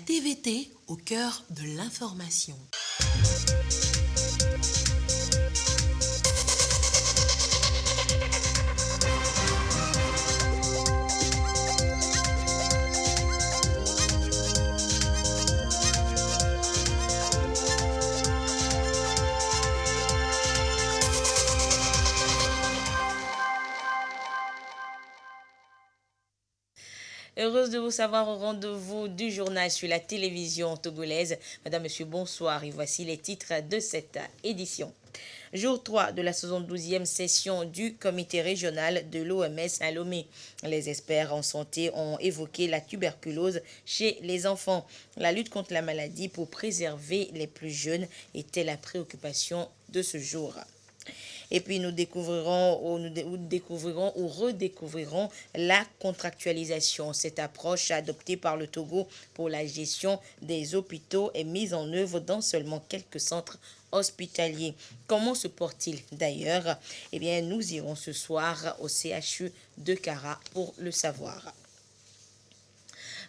TVT au cœur de l'information. Heureuse de vous savoir au rendez-vous du journal sur la télévision togolaise. Madame, Monsieur, bonsoir et voici les titres de cette édition. Jour 3 de la 72e session du comité régional de l'OMS à Lomé. Les experts en santé ont évoqué la tuberculose chez les enfants. La lutte contre la maladie pour préserver les plus jeunes était la préoccupation de ce jour. Et puis nous découvrirons ou redécouvrirons la contractualisation. Cette approche adoptée par le Togo pour la gestion des hôpitaux est mise en œuvre dans seulement quelques centres hospitaliers. Comment se porte-t-il d'ailleurs? Eh bien, nous irons ce soir au CHU de Kara pour le savoir.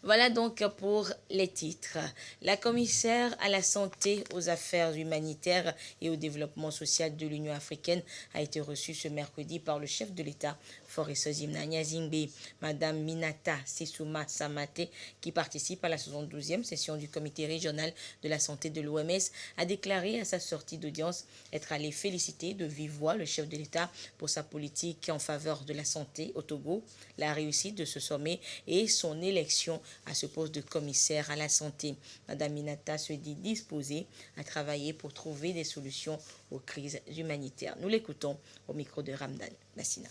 Voilà donc pour les titres. La commissaire à la santé, aux affaires humanitaires et au développement social de l'Union africaine a été reçue ce mercredi par le chef de l'État, Faure Sozimna Zingbe. Madame Minata Sissouma Samate, qui participe à la 72e session du comité régional de la santé de l'OMS, a déclaré à sa sortie d'audience être allée féliciter de vive voix le chef de l'État pour sa politique en faveur de la santé au Togo, la réussite de ce sommet et son élection à ce poste de commissaire à la santé. Madame Minata se dit disposée à travailler pour trouver des solutions aux crises humanitaires. Nous l'écoutons au micro de Ramdan Nassina.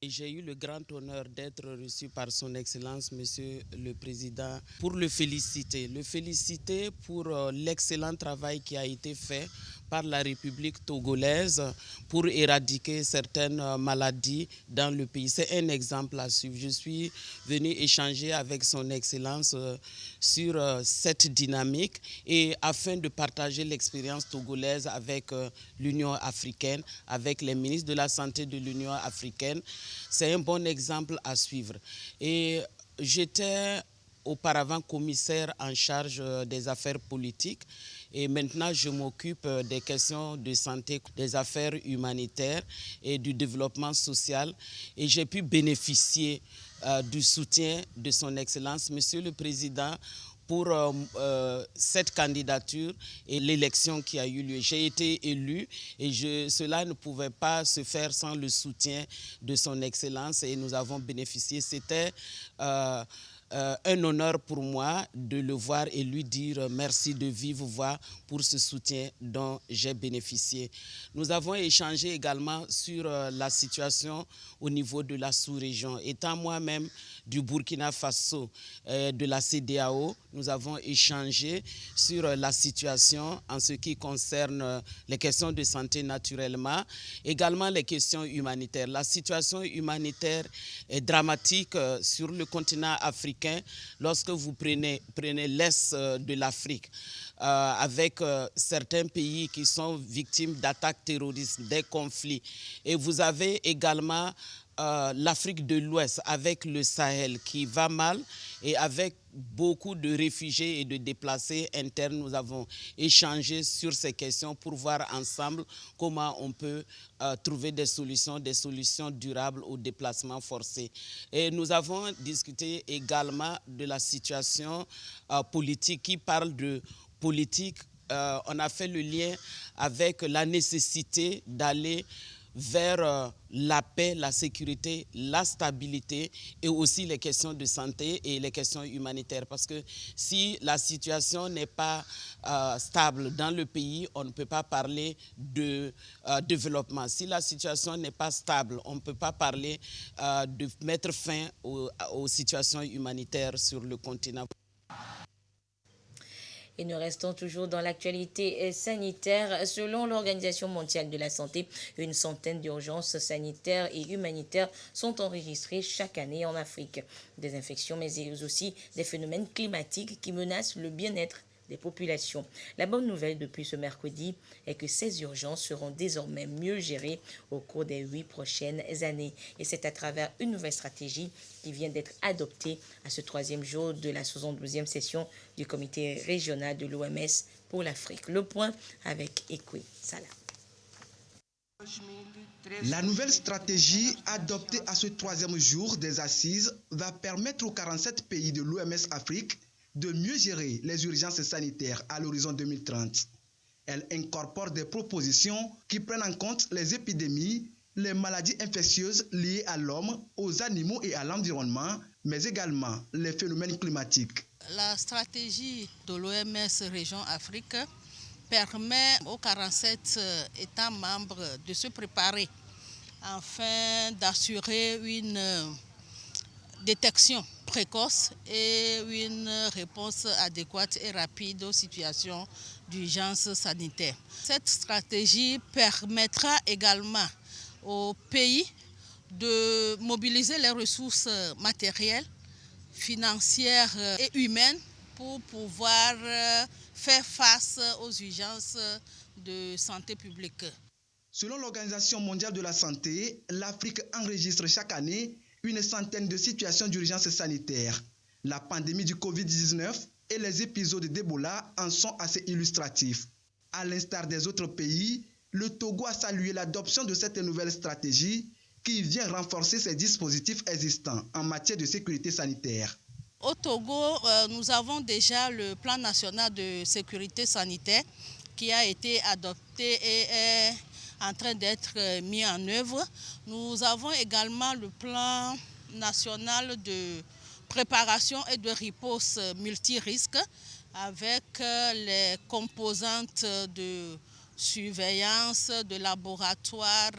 J'ai eu le grand honneur d'être reçu par son Excellence, Monsieur le Président, pour le féliciter. Le féliciter pour l'excellent travail qui a été fait par la République togolaise pour éradiquer certaines maladies dans le pays. C'est un exemple à suivre. Je suis venu échanger avec son Excellence sur cette dynamique et afin de partager l'expérience togolaise avec l'Union africaine, avec les ministres de la Santé de l'Union africaine. C'est un bon exemple à suivre. Et j'étais auparavant commissaire en charge des affaires politiques et maintenant je m'occupe des questions de santé, des affaires humanitaires et du développement social et j'ai pu bénéficier du soutien de son Excellence, Monsieur le Président, pour cette candidature et l'élection qui a eu lieu. J'ai été élu et cela ne pouvait pas se faire sans le soutien de son Excellence et nous avons bénéficié. C'était un honneur pour moi de le voir et lui dire merci de vive voix pour ce soutien dont j'ai bénéficié. Nous avons échangé également sur la situation au niveau de la sous-région. Étant moi-même du Burkina Faso, de la CEDEAO, nous avons échangé sur la situation en ce qui concerne les questions de santé naturellement, également les questions humanitaires. La situation humanitaire est dramatique sur le continent africain. Lorsque vous prenez l'est de l'Afrique, avec certains pays qui sont victimes d'attaques terroristes, des conflits. Et vous avez également l'Afrique de l'Ouest avec le Sahel qui va mal et avec beaucoup de réfugiés et de déplacés internes. Nous avons échangé sur ces questions pour voir ensemble comment on peut trouver des solutions durables aux déplacements forcés. Et nous avons discuté également de la situation politique qui parle de politique. On a fait le lien avec la nécessité d'aller vers la paix, la sécurité, la stabilité et aussi les questions de santé et les questions humanitaires. Parce que si la situation n'est pas stable dans le pays, on ne peut pas parler de développement. Si la situation n'est pas stable, on ne peut pas parler de mettre fin aux situations humanitaires sur le continent. Et nous restons toujours dans l'actualité sanitaire. Selon l'Organisation mondiale de la santé, une centaine d'urgences sanitaires et humanitaires sont enregistrées chaque année en Afrique. Des infections, mais aussi des phénomènes climatiques qui menacent le bien-être des populations. La bonne nouvelle depuis ce mercredi est que ces urgences seront désormais mieux gérées au cours des 8 prochaines années. Et c'est à travers une nouvelle stratégie qui vient d'être adoptée à ce 3e jour de la 72e session du comité régional de l'OMS pour l'Afrique. Le point avec Ekwe Salah. La nouvelle stratégie adoptée à ce 3e jour des assises va permettre aux 47 pays de l'OMS Afrique de mieux gérer les urgences sanitaires à l'horizon 2030. Elle incorpore des propositions qui prennent en compte les épidémies, les maladies infectieuses liées à l'homme, aux animaux et à l'environnement, mais également les phénomènes climatiques. La stratégie de l'OMS Région Afrique permet aux 47 États membres de se préparer afin d'assurer une détection précoce et une réponse adéquate et rapide aux situations d'urgence sanitaire. Cette stratégie permettra également aux pays de mobiliser les ressources matérielles, financières et humaines pour pouvoir faire face aux urgences de santé publique. Selon l'Organisation mondiale de la santé, l'Afrique enregistre chaque année une centaine de situations d'urgence sanitaire. La pandémie du Covid-19 et les épisodes d'Ebola en sont assez illustratifs. À l'instar des autres pays, le Togo a salué l'adoption de cette nouvelle stratégie qui vient renforcer ses dispositifs existants en matière de sécurité sanitaire. Au Togo, nous avons déjà le plan national de sécurité sanitaire qui a été adopté et est en train d'être mis en œuvre. Nous avons également le plan national de préparation et de riposte multirisque avec les composantes de surveillance, de laboratoire,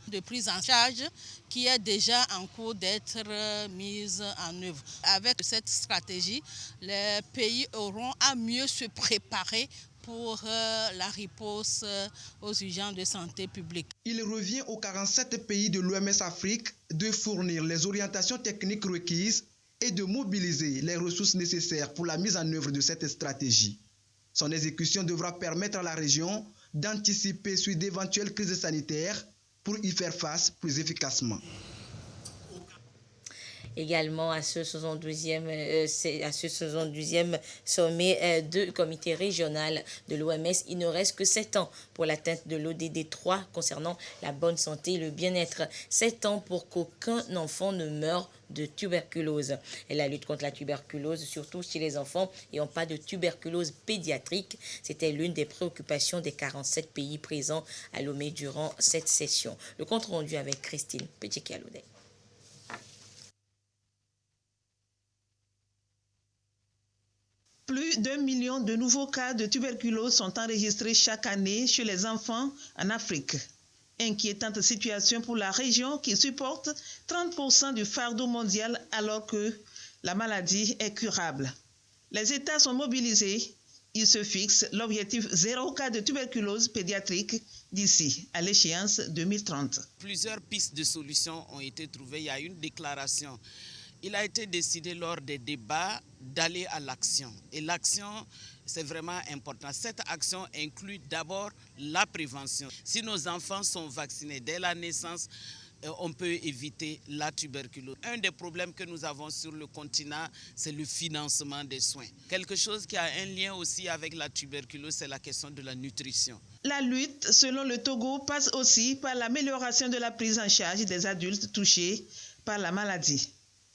de prise en charge qui est déjà en cours d'être mise en œuvre. Avec cette stratégie, les pays auront à mieux se préparer pour la riposte aux urgences de santé publique. Il revient aux 47 pays de l'OMS Afrique de fournir les orientations techniques requises et de mobiliser les ressources nécessaires pour la mise en œuvre de cette stratégie. Son exécution devra permettre à la région d'anticiper sur d'éventuelles crises sanitaires pour y faire face plus efficacement. Également à ce 72e sommet du comité régional de l'OMS, il ne reste que 7 ans pour l'atteinte de l'ODD 3 concernant la bonne santé et le bien-être. 7 ans pour qu'aucun enfant ne meure de tuberculose. Et la lutte contre la tuberculose, surtout chez les enfants ayant pas de tuberculose pédiatrique, c'était l'une des préoccupations des 47 pays présents à Lomé durant cette session. Le compte rendu avec Christine Petit-Kaloudé. Plus d'1 million de nouveaux cas de tuberculose sont enregistrés chaque année chez les enfants en Afrique. Inquiétante situation pour la région qui supporte 30% du fardeau mondial alors que la maladie est curable. Les États sont mobilisés. Ils se fixent l'objectif 0 cas de tuberculose pédiatrique d'ici à l'échéance 2030. Plusieurs pistes de solutions ont été trouvées. Il y a une déclaration. Il a été décidé lors des débats d'aller à l'action. Et l'action, c'est vraiment important. Cette action inclut d'abord la prévention. Si nos enfants sont vaccinés dès la naissance, on peut éviter la tuberculose. Un des problèmes que nous avons sur le continent, c'est le financement des soins. Quelque chose qui a un lien aussi avec la tuberculose, c'est la question de la nutrition. La lutte, selon le Togo, passe aussi par l'amélioration de la prise en charge des adultes touchés par la maladie.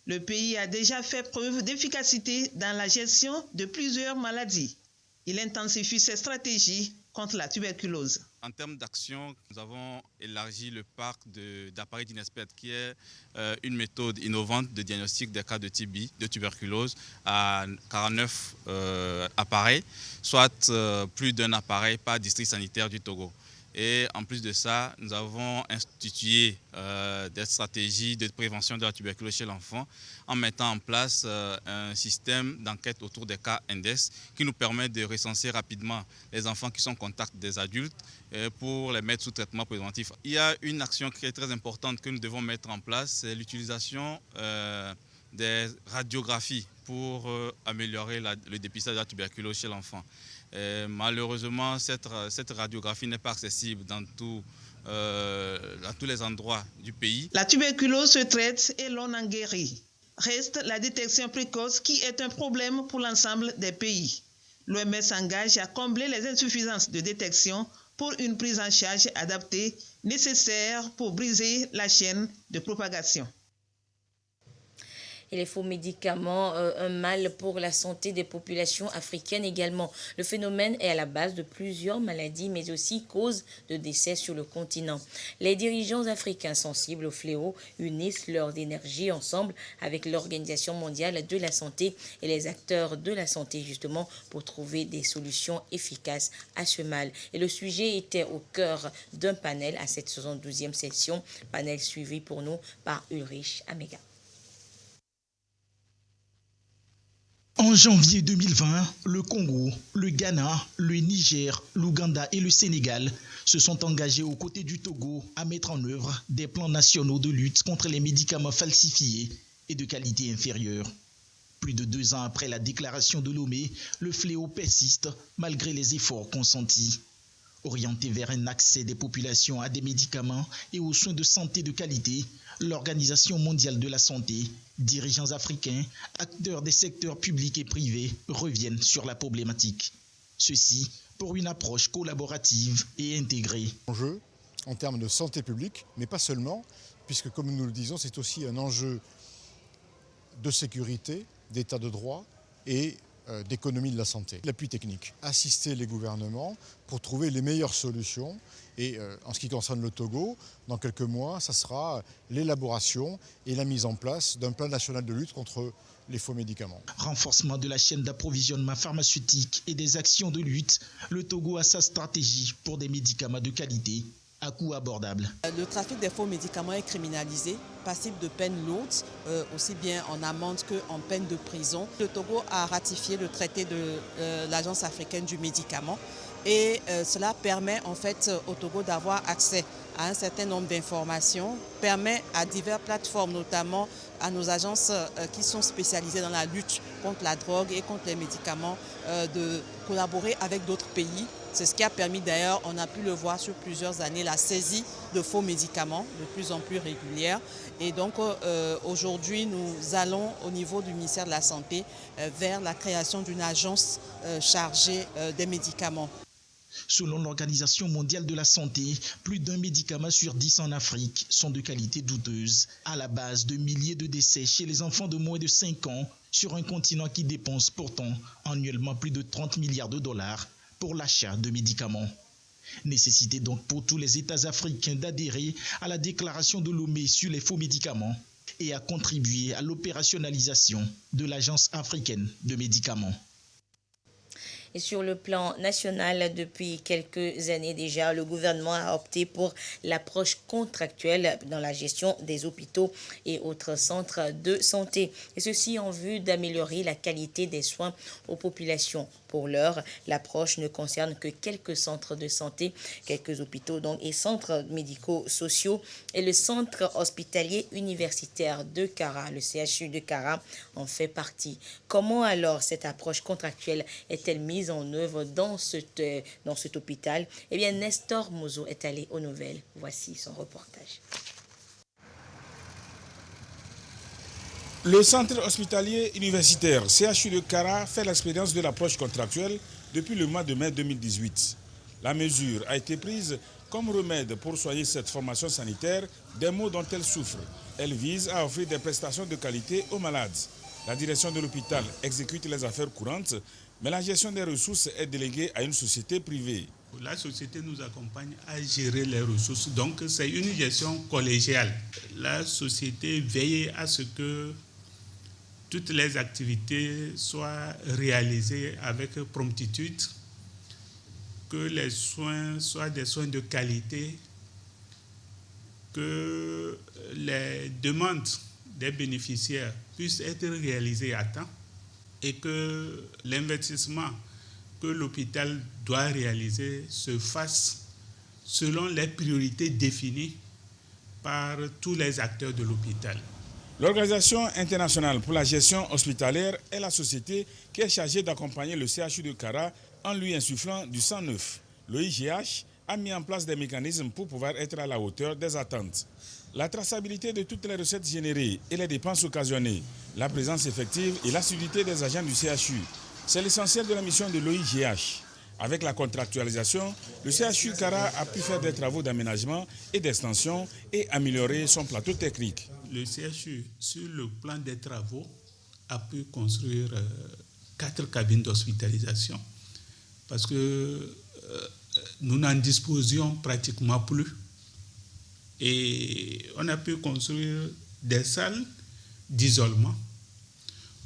Le pays a déjà fait preuve d'efficacité dans la gestion de plusieurs maladies. Il intensifie ses stratégies contre la tuberculose. En termes d'action, nous avons élargi le parc d'appareils d'INESPED, qui est une méthode innovante de diagnostic des cas de TB, de tuberculose, à 49 appareils, soit plus d'un appareil par district sanitaire du Togo. Et en plus de ça, nous avons institué des stratégies de prévention de la tuberculose chez l'enfant en mettant en place un système d'enquête autour des cas INDES qui nous permet de recenser rapidement les enfants qui sont en contact des adultes pour les mettre sous traitement préventif. Il y a une action qui est très importante que nous devons mettre en place, c'est l'utilisation des radiographies pour améliorer le dépistage de la tuberculose chez l'enfant. Et malheureusement, cette radiographie n'est pas accessible dans tous les endroits du pays. La tuberculose se traite et l'on en guérit. Reste la détection précoce qui est un problème pour l'ensemble des pays. L'OMS s'engage à combler les insuffisances de détection pour une prise en charge adaptée nécessaire pour briser la chaîne de propagation. Et les faux médicaments, un mal pour la santé des populations africaines également. Le phénomène est à la base de plusieurs maladies, mais aussi cause de décès sur le continent. Les dirigeants africains sensibles au fléau unissent leurs énergies ensemble avec l'Organisation mondiale de la santé et les acteurs de la santé, justement, pour trouver des solutions efficaces à ce mal. Et le sujet était au cœur d'un panel à cette 72e session, panel suivi pour nous par Ulrich Amega. En janvier 2020, le Congo, le Ghana, le Niger, l'Ouganda et le Sénégal se sont engagés aux côtés du Togo à mettre en œuvre des plans nationaux de lutte contre les médicaments falsifiés et de qualité inférieure. Plus de 2 ans après la déclaration de Lomé, le fléau persiste malgré les efforts consentis. Orienté vers un accès des populations à des médicaments et aux soins de santé de qualité, l'Organisation mondiale de la santé, dirigeants africains, acteurs des secteurs publics et privés reviennent sur la problématique. Ceci pour une approche collaborative et intégrée. Enjeu en termes de santé publique, mais pas seulement, puisque comme nous le disons, c'est aussi un enjeu de sécurité, d'état de droit et d'économie de la santé. L'appui technique, assister les gouvernements pour trouver les meilleures solutions. Et en ce qui concerne le Togo, dans quelques mois, ça sera l'élaboration et la mise en place d'un plan national de lutte contre les faux médicaments. Renforcement de la chaîne d'approvisionnement pharmaceutique et des actions de lutte, le Togo a sa stratégie pour des médicaments de qualité à coût abordable. Le trafic des faux médicaments est criminalisé, passible de peines lourdes, aussi bien en amende qu'en peine de prison. Le Togo a ratifié le traité de l'Agence africaine du médicament et cela permet en fait au Togo d'avoir accès à un certain nombre d'informations, permet à diverses plateformes, notamment à nos agences qui sont spécialisées dans la lutte contre la drogue et contre les médicaments, de collaborer avec d'autres pays. C'est ce qui a permis d'ailleurs, on a pu le voir sur plusieurs années, la saisie de faux médicaments de plus en plus régulière. Et donc aujourd'hui, nous allons au niveau du ministère de la Santé vers la création d'une agence chargée des médicaments. Selon l'Organisation mondiale de la santé, plus d'1 médicament sur 10 en Afrique sont de qualité douteuse, à la base de milliers de décès chez les enfants de moins de 5 ans, sur un continent qui dépense pourtant annuellement plus de 30 milliards de dollars pour l'achat de médicaments. Nécessité donc pour tous les États africains d'adhérer à la déclaration de Lomé sur les faux médicaments et à contribuer à l'opérationnalisation de l'Agence africaine de médicaments. Et sur le plan national, depuis quelques années déjà, le gouvernement a opté pour l'approche contractuelle dans la gestion des hôpitaux et autres centres de santé. Et ceci en vue d'améliorer la qualité des soins aux populations. Pour l'heure, l'approche ne concerne que quelques centres de santé, quelques hôpitaux donc, et centres médico-sociaux et le centre hospitalier universitaire de Kara, le CHU de Kara, en fait partie. Comment alors cette approche contractuelle est-elle mise en œuvre dans cet hôpital? Eh bien, Nestor Mozo est allé aux nouvelles. Voici son reportage. Le centre hospitalier universitaire CHU de Kara fait l'expérience de l'approche contractuelle depuis le mois de mai 2018. La mesure a été prise comme remède pour soigner cette formation sanitaire des maux dont elle souffre. Elle vise à offrir des prestations de qualité aux malades. La direction de l'hôpital exécute les affaires courantes, mais la gestion des ressources est déléguée à une société privée. La société nous accompagne à gérer les ressources, donc c'est une gestion collégiale. La société veille à ce que toutes les activités soient réalisées avec promptitude, que les soins soient des soins de qualité, que les demandes des bénéficiaires puissent être réalisées à temps et que l'investissement que l'hôpital doit réaliser se fasse selon les priorités définies par tous les acteurs de l'hôpital. L'Organisation internationale pour la gestion hospitalière est la société qui est chargée d'accompagner le CHU de Kara en lui insufflant du sang neuf. L'OIGH a mis en place des mécanismes pour pouvoir être à la hauteur des attentes. La traçabilité de toutes les recettes générées et les dépenses occasionnées, la présence effective et l'assiduité des agents du CHU, c'est l'essentiel de la mission de l'OIGH. Avec la contractualisation, le CHU Kara a pu faire des travaux d'aménagement et d'extension et améliorer son plateau technique. Le CHU, sur le plan des travaux, a pu construire 4 cabines d'hospitalisation parce que nous n'en disposions pratiquement plus. Et on a pu construire des salles d'isolement.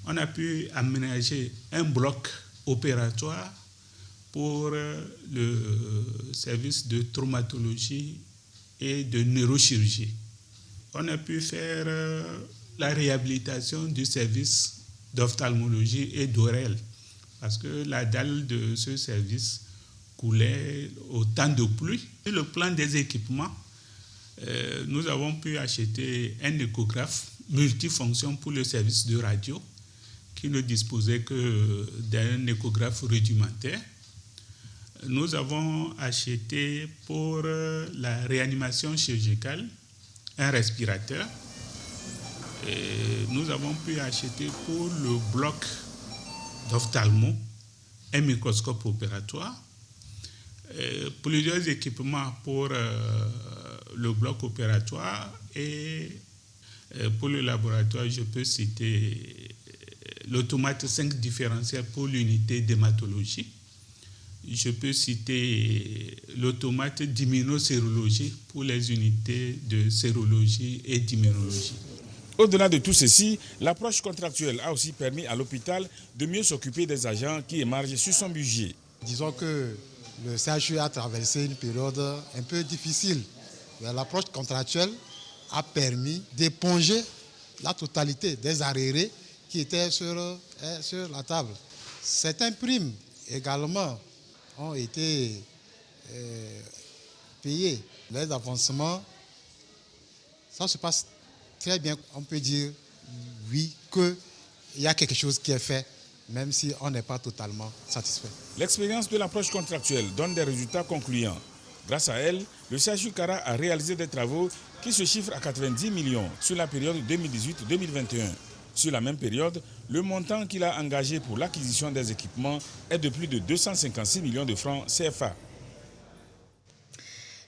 On a pu aménager un bloc opératoire pour le service de traumatologie et de neurochirurgie. On a pu faire la réhabilitation du service d'ophtalmologie et d'oreille parce que la dalle de ce service coulait au temps de pluie. Sur le plan des équipements, nous avons pu acheter un échographe multifonction pour le service de radio qui ne disposait que d'un échographe rudimentaire. Nous avons acheté pour la réanimation chirurgicale un respirateur. Et nous avons pu acheter pour le bloc d'ophtalmo un microscope opératoire. Plusieurs équipements pour le bloc opératoire et pour le laboratoire, je peux citer l'automate 5 différentiel pour l'unité d'hématologie. Je peux citer l'automate d'immunosérologie pour les unités de sérologie et d'immunologie. Au-delà de tout ceci, l'approche contractuelle a aussi permis à l'hôpital de mieux s'occuper des agents qui émargent sur son budget. Disons que le CHU a traversé une période un peu difficile. L'approche contractuelle a permis d'éponger la totalité des arriérés qui étaient sur la table. Certaines primes également ont été payées. Les avancements, ça se passe très bien. On peut dire oui, qu'il y a quelque chose qui est fait, même si on n'est pas totalement satisfait. L'expérience de l'approche contractuelle donne des résultats concluants. Grâce à elle, le CHU Kara a réalisé des travaux qui se chiffrent à 90 millions sur la période 2018-2021. Sur la même période, le montant qu'il a engagé pour l'acquisition des équipements est de plus de 256 millions de francs CFA.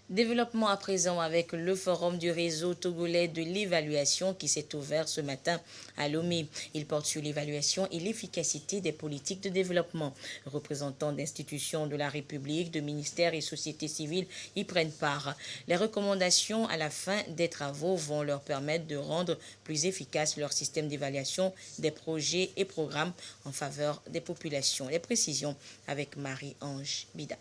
Développement à présent avec le forum du réseau togolais de l'évaluation qui s'est ouvert ce matin à Lomé. Il porte sur l'évaluation et l'efficacité des politiques de développement. Représentants d'institutions de la République, de ministères et sociétés civiles y prennent part. Les recommandations à la fin des travaux vont leur permettre de rendre plus efficace leur système d'évaluation des projets et programmes en faveur des populations. Les précisions avec Marie-Ange Bida.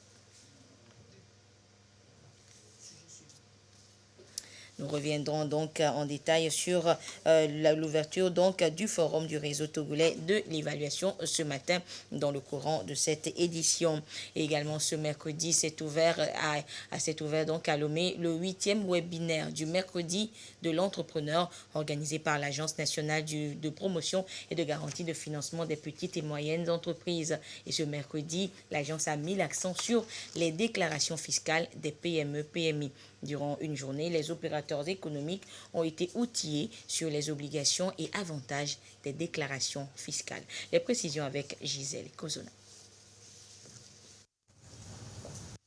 Nous reviendrons donc en détail sur l'ouverture du forum du réseau togolais de l'évaluation ce matin dans le courant de cette édition. Et également ce mercredi s'est ouvert à Lomé le 8e webinaire du mercredi de l'entrepreneur organisé par l'Agence nationale de promotion et de garantie de financement des petites et moyennes entreprises. Et ce mercredi, l'agence a mis l'accent sur les déclarations fiscales des PME-PMI. Durant une journée, les opérateurs économiques ont été outillés sur les obligations et avantages des déclarations fiscales. Les précisions avec Gisèle Kozona.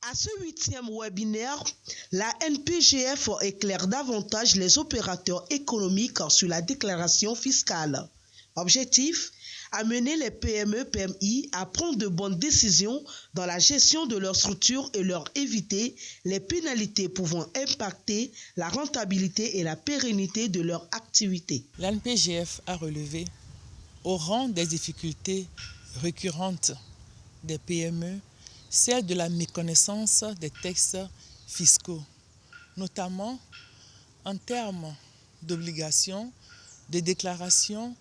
À ce 8e webinaire, la NPGF éclaire davantage les opérateurs économiques sur la déclaration fiscale. Objectif: amener les PME-PMI à prendre de bonnes décisions dans la gestion de leur structure et leur éviter les pénalités pouvant impacter la rentabilité et la pérennité de leur activité. L'ANPGF a relevé, au rang des difficultés récurrentes des PME, celle de la méconnaissance des textes fiscaux, notamment en termes d'obligations, de déclarations,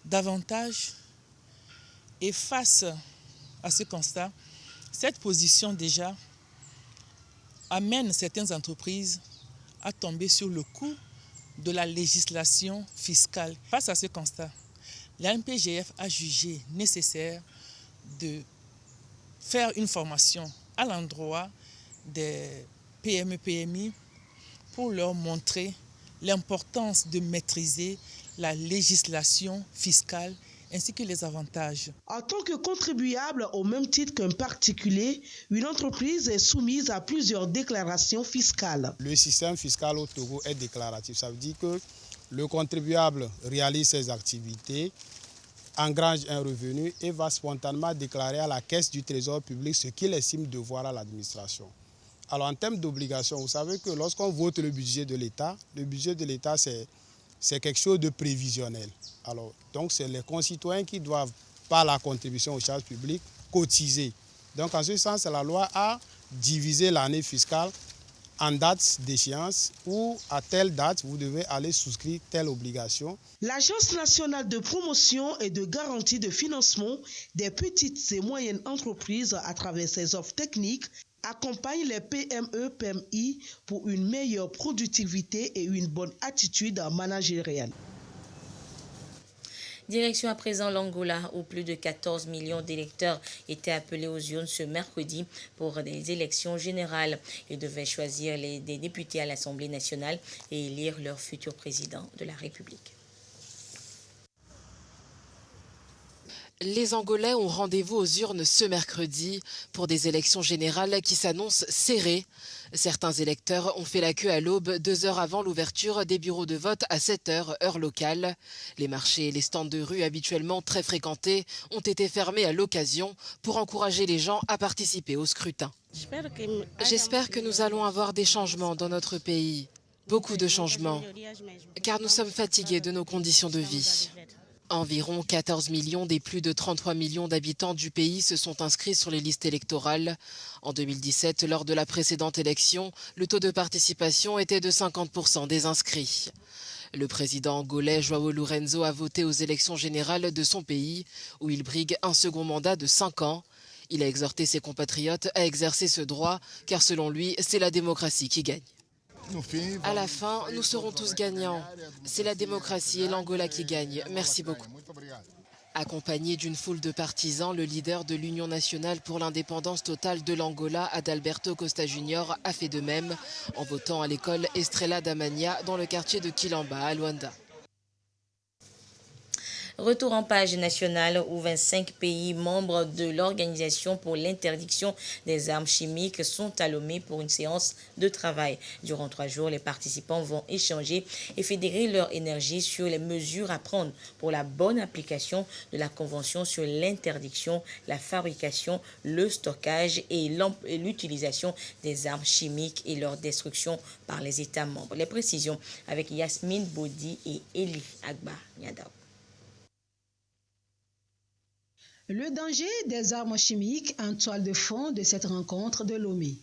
davantage. Et face à ce constat, cette position déjà amène certaines entreprises à tomber sur le coup de la législation fiscale. Face à ce constat, l'ANPGF a jugé nécessaire de faire une formation à l'endroit des PME-PMI pour leur montrer l'importance de maîtriser la législation fiscale ainsi que les avantages. En tant que contribuable au même titre qu'un particulier, une entreprise est soumise à plusieurs déclarations fiscales. Le système fiscal au Togo est déclaratif. Ça veut dire que le contribuable réalise ses activités, engrange un revenu et va spontanément déclarer à la caisse du trésor public ce qu'il estime devoir à l'administration. Alors en termes d'obligation, vous savez que lorsqu'on vote le budget de l'État c'est quelque chose de prévisionnel. Alors, donc c'est les concitoyens qui doivent, par la contribution aux charges publiques, cotiser. Donc en ce sens, la loi a divisé l'année fiscale en dates d'échéance où à telle date, vous devez aller souscrire telle obligation. L'Agence nationale de promotion et de garantie de financement des petites et moyennes entreprises à travers ses offres techniques accompagne les PME-PMI pour une meilleure productivité et une bonne attitude managériale. Direction à présent l'Angola, où plus de 14 millions d'électeurs étaient appelés aux urnes ce mercredi pour des élections générales. Ils devaient choisir des députés à l'Assemblée nationale et élire leur futur président de la République. Les Angolais ont rendez-vous aux urnes ce mercredi pour des élections générales qui s'annoncent serrées. Certains électeurs ont fait la queue à l'aube 2 heures avant l'ouverture des bureaux de vote à 7 heures, heure locale. Les marchés et les stands de rue habituellement très fréquentés ont été fermés à l'occasion pour encourager les gens à participer au scrutin. J'espère que nous allons avoir des changements dans notre pays, beaucoup de changements, car nous sommes fatigués de nos conditions de vie. Environ 14 millions des plus de 33 millions d'habitants du pays se sont inscrits sur les listes électorales. En 2017, lors de la précédente élection, le taux de participation était de 50% des inscrits. Le président angolais João Lourenço a voté aux élections générales de son pays, où il brigue un second mandat de 5 ans. Il a exhorté ses compatriotes à exercer ce droit, car selon lui, c'est la démocratie qui gagne. À la fin, nous serons tous gagnants. C'est la démocratie et l'Angola qui gagnent. Merci beaucoup. Accompagné d'une foule de partisans, le leader de l'Union nationale pour l'indépendance totale de l'Angola, Adalberto Costa Junior, a fait de même en votant à l'école Estrela d'Amania dans le quartier de Quilamba, à Luanda. Retour en page nationale où 25 pays membres de l'Organisation pour l'interdiction des armes chimiques sont à Lomé pour une séance de travail. Durant 3 jours, les participants vont échanger et fédérer leur énergie sur les mesures à prendre pour la bonne application de la Convention sur l'interdiction, la fabrication, le stockage et l'utilisation des armes chimiques et leur destruction par les États membres. Les précisions avec Yasmine Bodi et Eli Agba Niadao. Le danger des armes chimiques en toile de fond de cette rencontre de Lomé.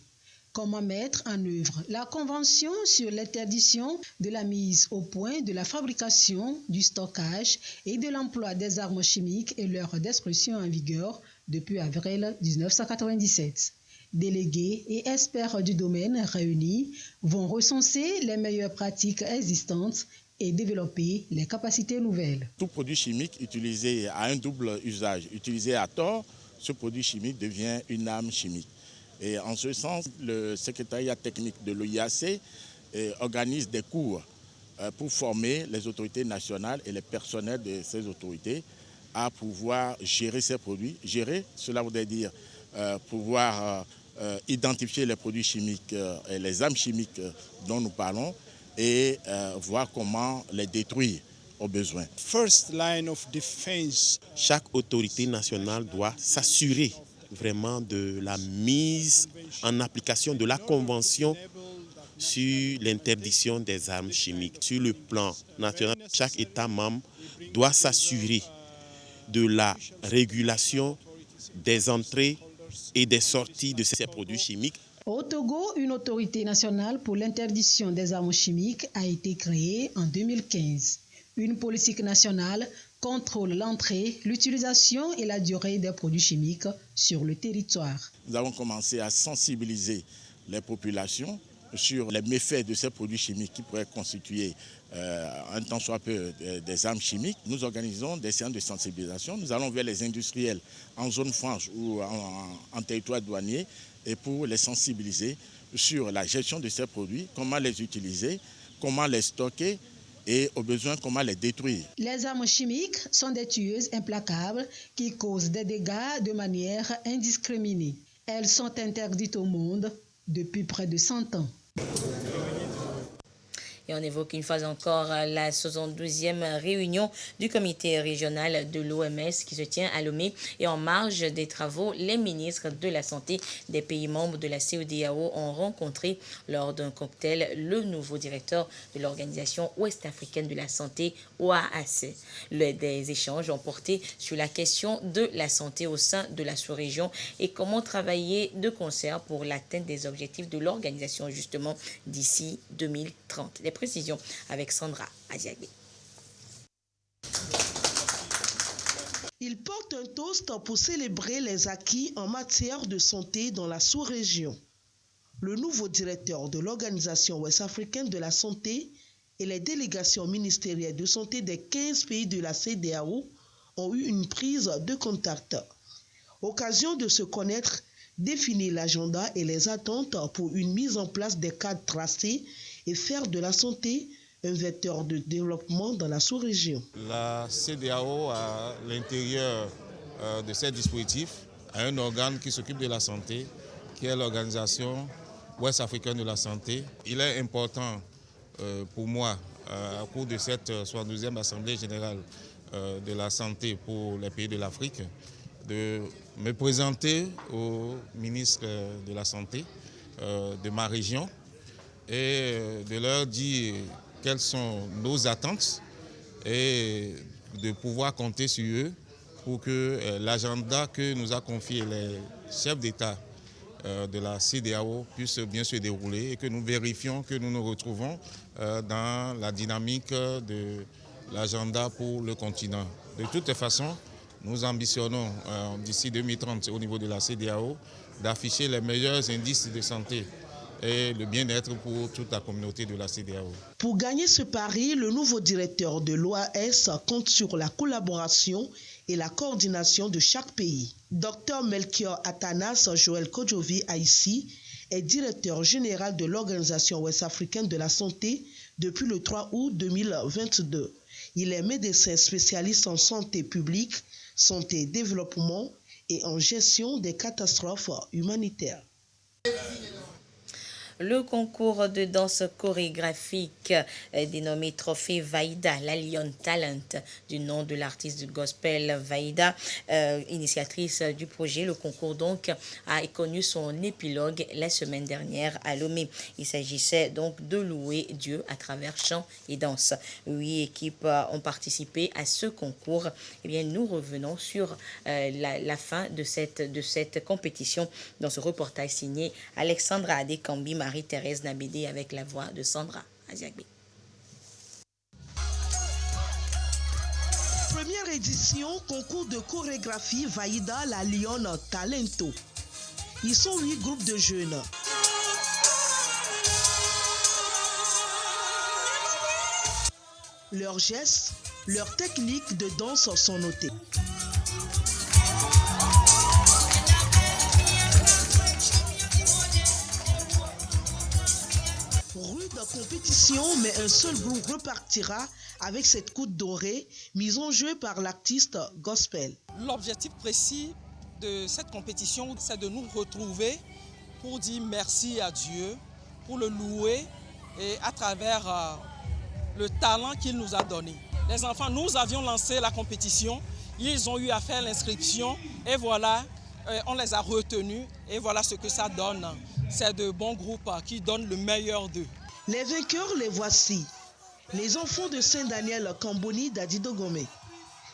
Comment mettre en œuvre la Convention sur l'interdiction de la mise au point de la fabrication, du stockage et de l'emploi des armes chimiques et leur destruction en vigueur depuis avril 1997. Délégués et experts du domaine réunis vont recenser les meilleures pratiques existantes et développer les capacités nouvelles. Tout produit chimique utilisé à un double usage, utilisé à tort, ce produit chimique devient une arme chimique. Et en ce sens, le secrétariat technique de l'OIAC organise des cours pour former les autorités nationales et les personnels de ces autorités à pouvoir gérer ces produits. Gérer, cela voudrait dire pouvoir identifier les produits chimiques et les armes chimiques dont nous parlons, et voir comment les détruire au besoin. First line of defense. Chaque autorité nationale doit s'assurer vraiment de la mise en application de la Convention sur l'interdiction des armes chimiques. Sur le plan national, chaque État membre doit s'assurer de la régulation des entrées et des sorties de ces produits chimiques. Au Togo, une autorité nationale pour l'interdiction des armes chimiques a été créée en 2015. Une politique nationale contrôle l'entrée, l'utilisation et la durée des produits chimiques sur le territoire. Nous avons commencé à sensibiliser les populations sur les méfaits de ces produits chimiques qui pourraient constituer un tant soit peu des armes chimiques. Nous organisons des séances de sensibilisation. Nous allons vers les industriels en zone franche ou en territoire douanier et pour les sensibiliser sur la gestion de ces produits, comment les utiliser, comment les stocker et au besoin comment les détruire. Les armes chimiques sont des tueuses implacables qui causent des dégâts de manière indiscriminée. Elles sont interdites au monde depuis près de 100 ans. Et on évoque une fois encore la 72e réunion du comité régional de l'OMS qui se tient à Lomé. Et en marge des travaux, les ministres de la Santé des pays membres de la CEDEAO ont rencontré lors d'un cocktail le nouveau directeur de l'Organisation ouest-africaine de la santé, OAAC. Des échanges ont porté sur la question de la santé au sein de la sous-région et comment travailler de concert pour l'atteinte des objectifs de l'organisation justement d'ici 2030. Les précisions avec Sandra Aziagbe. Il porte un toast pour célébrer les acquis en matière de santé dans la sous-région. Le nouveau directeur de l'Organisation ouest-africaine de la santé et les délégations ministérielles de santé des 15 pays de la CEDEAO ont eu une prise de contact. Occasion de se connaître, définir l'agenda et les attentes pour une mise en place des cadres tracés et faire de la santé un vecteur de développement dans la sous-région. La CEDEAO, à l'intérieur de ces dispositifs, a un organe qui s'occupe de la santé, qui est l'Organisation ouest-africaine de la santé. Il est important pour moi, au cours de cette 72e Assemblée générale de la santé pour les pays de l'Afrique, de me présenter au ministre de la Santé de ma région et de leur dire quelles sont nos attentes et de pouvoir compter sur eux pour que l'agenda que nous a confié les chefs d'État de la CEDEAO puisse bien se dérouler et que nous vérifions que nous nous retrouvons dans la dynamique de l'agenda pour le continent. De toutes façons, nous ambitionnons d'ici 2030 au niveau de la CEDEAO d'afficher les meilleurs indices de santé et le bien-être pour toute la communauté de la CEDEAO. Pour gagner ce pari, le nouveau directeur de l'OAS compte sur la collaboration et la coordination de chaque pays. Dr Melchior Atanas Joël Kodjovi Aïssi est directeur général de l'Organisation ouest-africaine de la santé depuis le 3 août 2022. Il est médecin spécialiste en santé publique, santé développement et en gestion des catastrophes humanitaires. Le concours de danse chorégraphique dénommé Trophée Vaïda, la Lion Talent, du nom de l'artiste du gospel Vaïda, initiatrice du projet. Le concours donc a connu son épilogue la semaine dernière à Lomé. Il s'agissait donc de louer Dieu à travers chant et danse. 8 équipes ont participé à ce concours. Eh bien, nous revenons sur la fin de cette compétition dans ce reportage signé Alexandra Adekambi, Marie-Thérèse Nabédé avec la voix de Sandra Aziagbe. Première édition, concours de chorégraphie Vaïda la Lion Talento. Ils sont 8 groupes de jeunes. Leurs gestes, leurs techniques de danse sont notées. Compétition, mais un seul groupe repartira avec cette coupe dorée mise en jeu par l'artiste gospel. L'objectif précis de cette compétition, c'est de nous retrouver pour dire merci à Dieu, pour le louer et à travers le talent qu'il nous a donné. Les enfants, nous avions lancé la compétition, ils ont eu à faire l'inscription et voilà, on les a retenus et voilà ce que ça donne. C'est de bons groupes qui donnent le meilleur d'eux. Les vainqueurs, les voici. Les enfants de Saint-Daniel Kamboni d'Adidogomé.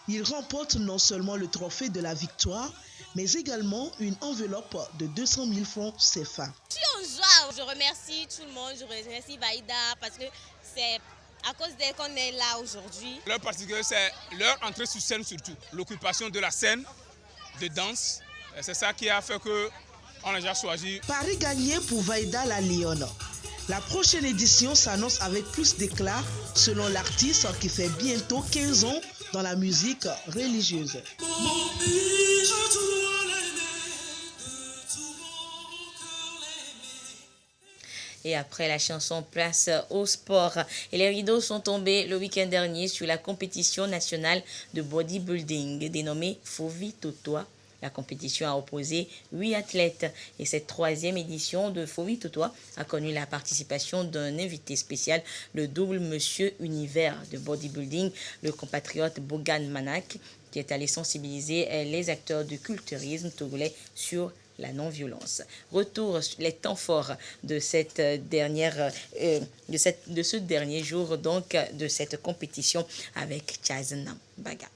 Ils remportent non seulement le trophée de la victoire, mais également une enveloppe de 200 000 francs CFA. Je suis en joie. Je remercie tout le monde. Je remercie Vaïda parce que c'est à cause d'elle qu'on est là aujourd'hui. Leur particulier, c'est leur entrée sur scène surtout. L'occupation de la scène de danse. C'est ça qui a fait qu'on les a choisis. Paris gagné pour Vaïda la Lyon. La prochaine édition s'annonce avec plus d'éclat selon l'artiste qui fait bientôt 15 ans dans la musique religieuse. Et après la chanson, place au sport. Et les rideaux sont tombés le week-end dernier sur la compétition nationale de bodybuilding dénommée Fovi Totoa. La compétition a opposé 8 athlètes et cette 3e édition de Fovi Totoa a connu la participation d'un invité spécial, le double monsieur univers de bodybuilding, le compatriote Bogan Manak, qui est allé sensibiliser les acteurs du culturisme togolais sur la non-violence. Retour sur les temps forts de cette dernière, de ce dernier jour donc de cette compétition avec Chazna Baga.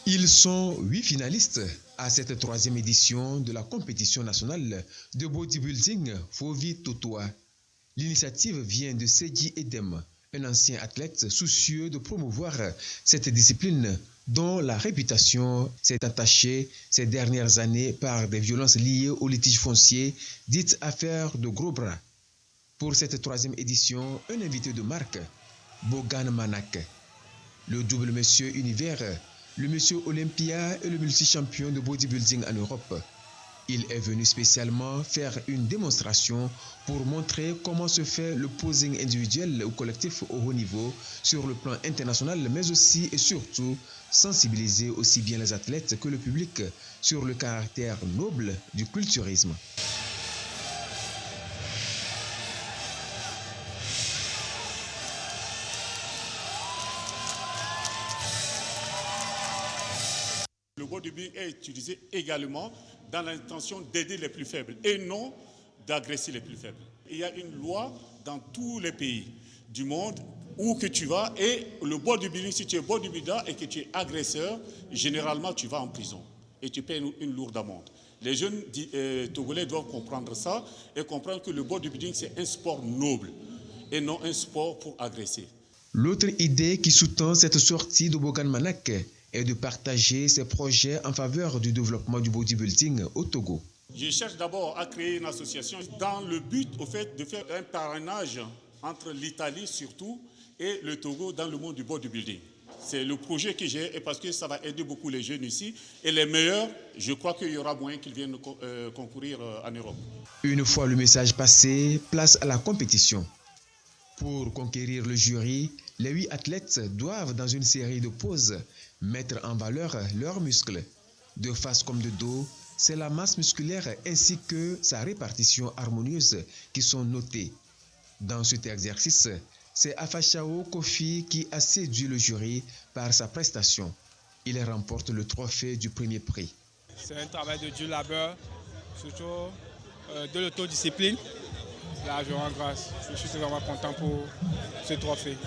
Ils sont 8 finalistes à cette 3e édition de la compétition nationale de bodybuilding Fovi Totoa. L'initiative vient de Seji Edem, un ancien athlète soucieux de promouvoir cette discipline dont la réputation s'est attachée ces dernières années par des violences liées aux litiges fonciers, dites affaires de gros bras. Pour cette 3e édition, un invité de marque, Bogan Manak, le double monsieur univers, le monsieur Olympia et le multi-champion de bodybuilding en Europe. Il est venu spécialement faire une démonstration pour montrer comment se fait le posing individuel ou collectif au haut niveau sur le plan international, mais aussi et surtout sensibiliser aussi bien les athlètes que le public sur le caractère noble du culturisme. Le bodybuilding est utilisé également dans l'intention d'aider les plus faibles et non d'agresser les plus faibles. Il y a une loi dans tous les pays du monde où que tu vas et le bodybuilding, si tu es bodybuilder et que tu es agresseur, généralement tu vas en prison et tu payes une lourde amende. Les jeunes Togolais doivent comprendre ça et comprendre que le bodybuilding c'est un sport noble et non un sport pour agresser. L'autre idée qui sous-tend cette sortie de Bogan Manak est de partager ses projets en faveur du développement du bodybuilding au Togo. Je cherche d'abord à créer une association dans le but au fait de faire un parrainage entre l'Italie surtout et le Togo dans le monde du bodybuilding. C'est le projet que j'ai et parce que ça va aider beaucoup les jeunes ici et les meilleurs, je crois qu'il y aura moyen qu'ils viennent concourir en Europe. Une fois le message passé, place à la compétition. Pour conquérir le jury, les 8 athlètes doivent dans une série de poses mettre en valeur leurs muscles. De face comme de dos, c'est la masse musculaire ainsi que sa répartition harmonieuse qui sont notées. Dans cet exercice, c'est Afachao Kofi qui a séduit le jury par sa prestation. Il remporte le trophée du premier prix. C'est un travail de dur labeur, surtout de l'autodiscipline. Là, je rends grâce. Je suis vraiment content pour ce trophée.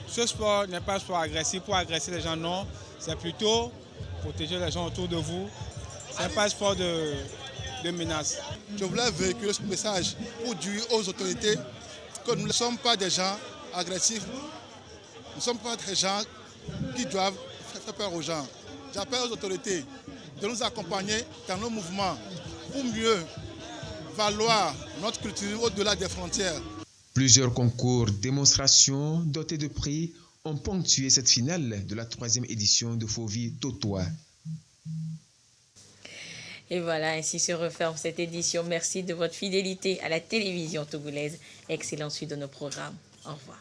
Ce sport n'est pas un sport agressif pour agresser les gens, non. C'est plutôt protéger les gens autour de vous. Ce n'est pas un sport de menace. Je voulais véhiculer ce message pour dire aux autorités que nous ne sommes pas des gens agressifs. Nous ne sommes pas des gens qui doivent faire peur aux gens. J'appelle aux autorités de nous accompagner dans nos mouvements pour mieux valoir notre culture au-delà des frontières. Plusieurs concours, démonstrations dotés de prix ont ponctué cette finale de la 3e édition de Fovi Totoa. Et voilà, ainsi se referme cette édition. Merci de votre fidélité à la télévision togolaise. Excellente suite de nos programmes. Au revoir.